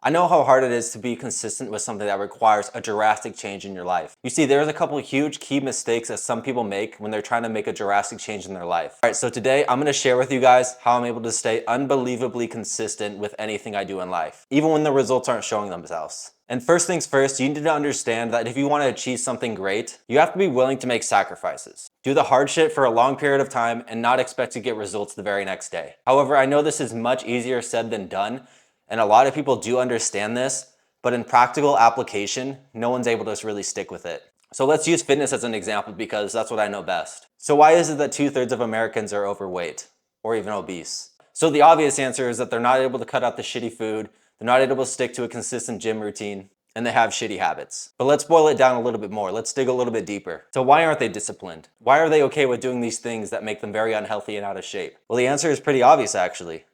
I know how hard it is to be consistent with something that requires a drastic change in your life. You see, there's a couple of huge key mistakes that some people make when they're trying to make a drastic change in their life. All right, so today I'm gonna share with you guys how I'm able to stay unbelievably consistent with anything I do in life, even when the results aren't showing themselves. And first things first, you need to understand that if you want to achieve something great, you have to be willing to make sacrifices. Do the hard shit for a long period of time and not expect to get results the very next day. However, I know this is much easier said than done, and a lot of people do understand this, but in practical application, no one's able to really stick with it. So let's use fitness as an example because that's what I know best. So why is it that 2/3 of Americans are overweight or even obese? So the obvious answer is that they're not able to cut out the shitty food, they're not able to stick to a consistent gym routine, and they have shitty habits. But let's boil it down a little bit more. Let's dig a little bit deeper. So why aren't they disciplined? Why are they okay with doing these things that make them very unhealthy and out of shape? Well, the answer is pretty obvious actually.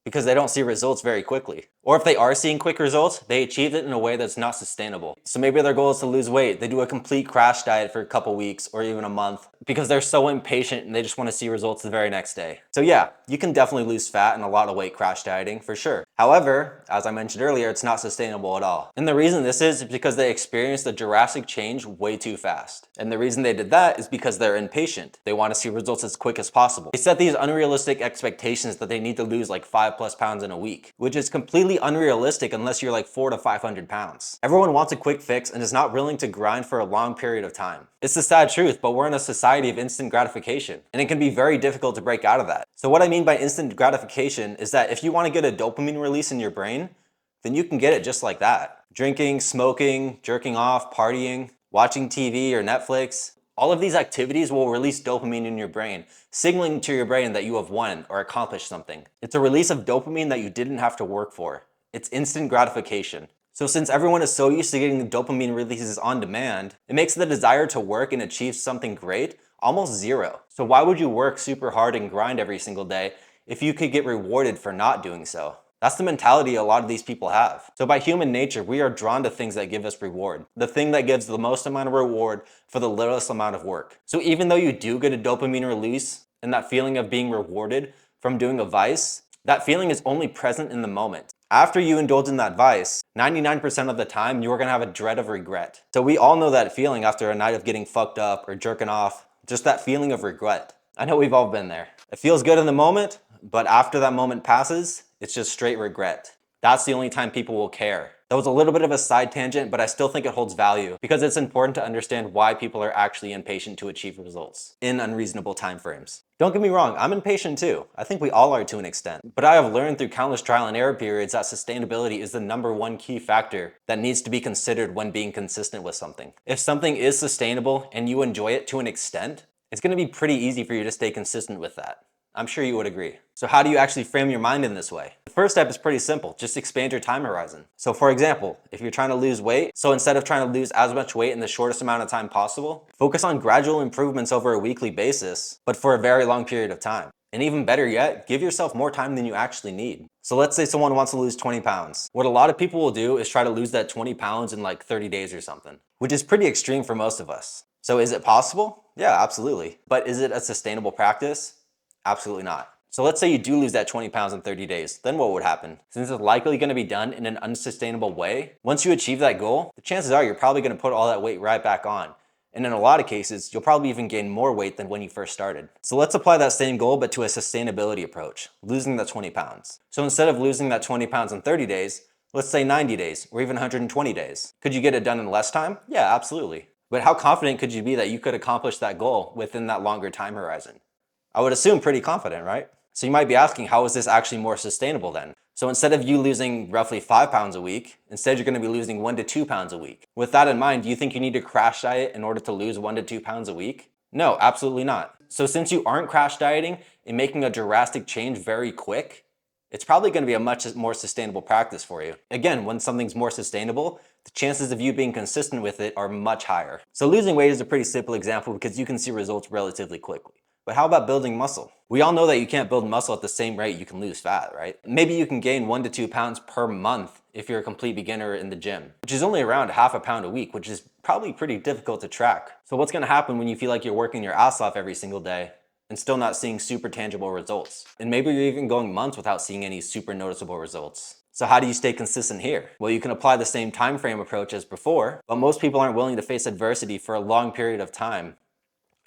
Because they don't see results very quickly. Or if they are seeing quick results, they achieve it in a way that's not sustainable. So maybe their goal is to lose weight. They do a complete crash diet for a couple weeks or even a month because they're so impatient and they just want to see results the very next day. So yeah, you can definitely lose fat and a lot of weight crash dieting for sure. However, as I mentioned earlier, it's not sustainable at all. And the reason this is because they experienced a drastic change way too fast. And the reason they did that is because they're impatient. They want to see results as quick as possible. They set these unrealistic expectations that they need to lose like 5+ pounds in a week, which is completely unrealistic unless you're like 400 to 500 pounds. Everyone wants a quick fix and is not willing to grind for a long period of time. It's the sad truth, but we're in a society of instant gratification, and it can be very difficult to break out of that. So what I mean by instant gratification is that if you want to get a dopamine release in your brain, then you can get it just like that. Drinking, smoking, jerking off, partying, watching TV or Netflix, all of these activities will release dopamine in your brain, signaling to your brain that you have won or accomplished something. It's a release of dopamine that you didn't have to work for. It's instant gratification. So since everyone is so used to getting the dopamine releases on demand, it makes the desire to work and achieve something great almost zero. So why would you work super hard and grind every single day if you could get rewarded for not doing so? That's the mentality a lot of these people have. So by human nature, we are drawn to things that give us reward. The thing that gives the most amount of reward for the littlest amount of work. So even though you do get a dopamine release and that feeling of being rewarded from doing a vice, that feeling is only present in the moment. After you indulge in that vice, 99% of the time, you're gonna have a dread of regret. So we all know that feeling after a night of getting fucked up or jerking off, just that feeling of regret. I know we've all been there. It feels good in the moment, but after that moment passes, it's just straight regret. That's the only time people will care. That was a little bit of a side tangent, but I still think it holds value because it's important to understand why people are actually impatient to achieve results in unreasonable timeframes. Don't get me wrong, I'm impatient too. I think we all are to an extent. But I have learned through countless trial and error periods that sustainability is the #1 key factor that needs to be considered when being consistent with something. If something is sustainable and you enjoy it to an extent, it's gonna be pretty easy for you to stay consistent with that. I'm sure you would agree. So how do you actually frame your mind in this way? The first step is pretty simple. Just expand your time horizon. So for example, if you're trying to lose weight, so instead of trying to lose as much weight in the shortest amount of time possible, focus on gradual improvements over a weekly basis, but for a very long period of time. And even better yet, give yourself more time than you actually need. So let's say someone wants to lose 20 pounds. What a lot of people will do is try to lose that 20 pounds in like 30 days or something, which is pretty extreme for most of us. So is it possible? Yeah, absolutely. But is it a sustainable practice? Absolutely not. So let's say you do lose that 20 pounds in 30 days, then what would happen? Since it's likely going to be done in an unsustainable way, once you achieve that goal, the chances are you're probably going to put all that weight right back on. And in a lot of cases, you'll probably even gain more weight than when you first started. So let's apply that same goal, but to a sustainability approach, losing that 20 pounds. So instead of losing that 20 pounds in 30 days, let's say 90 days or even 120 days. Could you get it done in less time? Yeah, absolutely. But how confident could you be that you could accomplish that goal within that longer time horizon? I would assume pretty confident, right? So you might be asking, how is this actually more sustainable then? So instead of you losing roughly 5 pounds a week, instead you're gonna be losing 1 to 2 pounds a week. With that in mind, do you think you need to crash diet in order to lose 1 to 2 pounds a week? No, absolutely not. So since you aren't crash dieting and making a drastic change very quick, it's probably gonna be a much more sustainable practice for you. Again, when something's more sustainable, the chances of you being consistent with it are much higher. So losing weight is a pretty simple example because you can see results relatively quickly. But how about building muscle? We all know that you can't build muscle at the same rate you can lose fat, right? Maybe you can gain 1 to 2 pounds per month if you're a complete beginner in the gym, which is only around ½ a pound a week, which is probably pretty difficult to track. So what's gonna happen when you feel like you're working your ass off every single day and still not seeing super tangible results? And maybe you're even going months without seeing any super noticeable results. So how do you stay consistent here? Well, you can apply the same time frame approach as before, but most people aren't willing to face adversity for a long period of time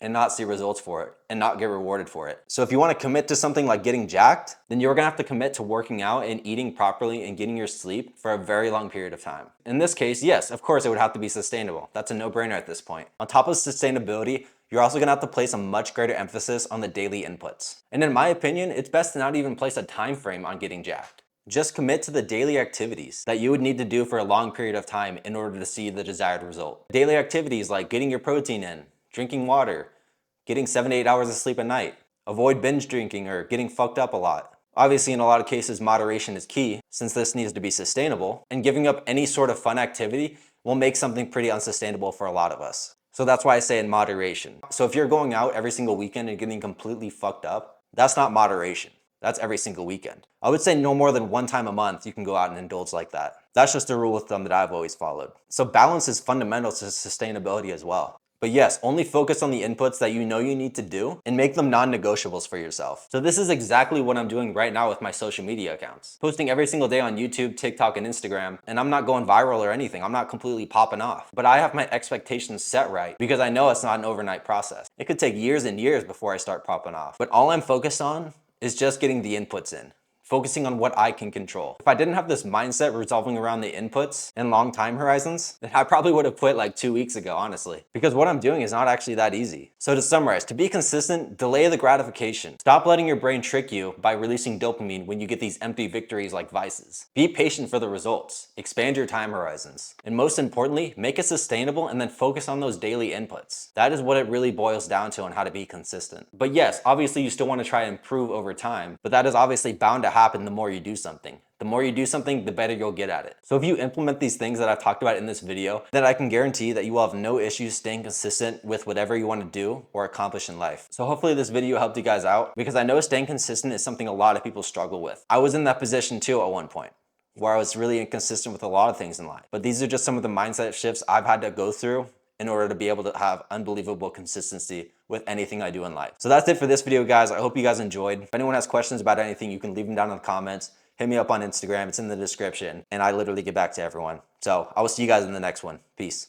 and not see results for it and not get rewarded for it. So if you want to commit to something like getting jacked, then you're gonna have to commit to working out and eating properly and getting your sleep for a very long period of time. In this case, yes, of course it would have to be sustainable. That's a no-brainer at this point. On top of sustainability, you're also gonna have to place a much greater emphasis on the daily inputs. And in my opinion, it's best to not even place a time frame on getting jacked. Just commit to the daily activities that you would need to do for a long period of time in order to see the desired result. Daily activities like getting your protein in, drinking water, getting 7 to 8 hours of sleep at night. Avoid binge drinking or getting fucked up a lot. Obviously, in a lot of cases, moderation is key since this needs to be sustainable, and giving up any sort of fun activity will make something pretty unsustainable for a lot of us. So that's why I say in moderation. So if you're going out every single weekend and getting completely fucked up, that's not moderation. That's every single weekend. I would say no more than one time a month you can go out and indulge like that. That's just a rule of thumb that I've always followed. So balance is fundamental to sustainability as well. But yes, only focus on the inputs that you know you need to do and make them non-negotiables for yourself. So this is exactly what I'm doing right now with my social media accounts. Posting every single day on YouTube, TikTok, and Instagram, and I'm not going viral or anything. I'm not completely popping off. But I have my expectations set right because I know it's not an overnight process. It could take years and years before I start popping off. But all I'm focused on is just getting the inputs in. Focusing on what I can control. If I didn't have this mindset revolving around the inputs and long time horizons, then I probably would have quit like 2 weeks ago, honestly. Because what I'm doing is not actually that easy. So to summarize, to be consistent, delay the gratification. Stop letting your brain trick you by releasing dopamine when you get these empty victories like vices. Be patient for the results. Expand your time horizons. And most importantly, make it sustainable and then focus on those daily inputs. That is what it really boils down to on how to be consistent. But yes, obviously you still want to try and improve over time, but that is obviously bound to happen the more you do something. The more you do something, the better you'll get at it. So if you implement these things that I've talked about in this video, then I can guarantee that you will have no issues staying consistent with whatever you want to do or accomplish in life. So hopefully this video helped you guys out because I know staying consistent is something a lot of people struggle with. I was in that position too at one point, where I was really inconsistent with a lot of things in life. But these are just some of the mindset shifts I've had to go through in order to be able to have unbelievable consistency with anything I do in life. So that's it for this video, guys. I hope you guys enjoyed. If anyone has questions about anything, you can leave them down in the comments. Hit me up on Instagram. It's in the description. And I literally get back to everyone. So I will see you guys in the next one. Peace.